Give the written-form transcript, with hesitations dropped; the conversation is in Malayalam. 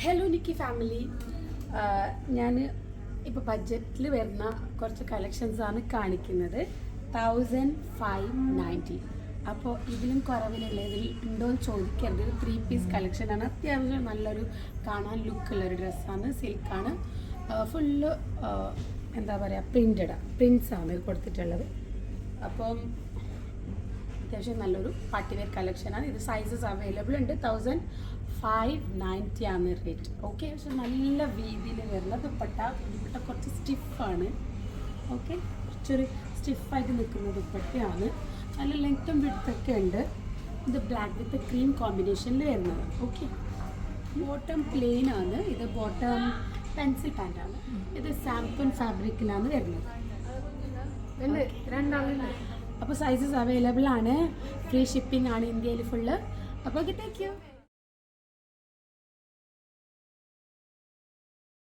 ഹലോ നിക്കി ഫാമിലി, ഞാൻ ഇപ്പോൾ ബഡ്ജറ്റിൽ വരുന്ന കുറച്ച് കളക്ഷൻസാണ് കാണിക്കുന്നത്. 1590. അപ്പോൾ ഇതിലും കുറവിലുള്ള ഇതിൽ ഉണ്ടോ എന്ന് ചോദിക്കരുത്. ഒരു 3 പീസ് കളക്ഷനാണ്. അത്യാവശ്യം നല്ലൊരു കാണാൻ ലുക്കുള്ളൊരു ഡ്രസ്സാണ്. സിൽക്കാണ്. ഫുള്ള് എന്താ പറയുക, പ്രിൻസാണ് കൊടുത്തിട്ടുള്ളത്. അപ്പം അത്യാവശ്യം നല്ലൊരു പാർട്ടി വെയർ കളക്ഷനാണ്. ഇത് സൈസസ് അവൈലബിൾ ഉണ്ട്. 1590 ആണ് റേറ്റ്. ഓക്കെ, പക്ഷെ നല്ല വീതിയിൽ വരുന്ന ദുപ്പട്ട കുറച്ച് സ്റ്റിഫാണ്. ഓക്കെ, കുറച്ചൊരു സ്റ്റിഫായിട്ട് നിൽക്കുന്ന ദുപ്പട്ടയാണ്. നല്ല ലെങ്ത്തും വിഡ്ത്തൊക്കെ ഉണ്ട്. ഇത് ബ്ലാക്ക് വിത്ത് ക്രീം കോമ്പിനേഷനിൽ വരുന്നത്. ഓക്കെ, ബോട്ടം പ്ലെയിൻ ആണ്. ഇത് ബോട്ടം പെൻസിൽ പാൻറ്റാണ്. ഇത് സാംപൺ ഫാബ്രിക്കിലാണ് വരുന്നത്. അപ്പോൾ സൈസസ് അവൈലബിൾ ആണ്. ഫ്രീ ഷിപ്പിംഗ് ആണ് ഇന്ത്യയിൽ ഫുള്ള്. അപ്പോൾ താങ്ക് യു.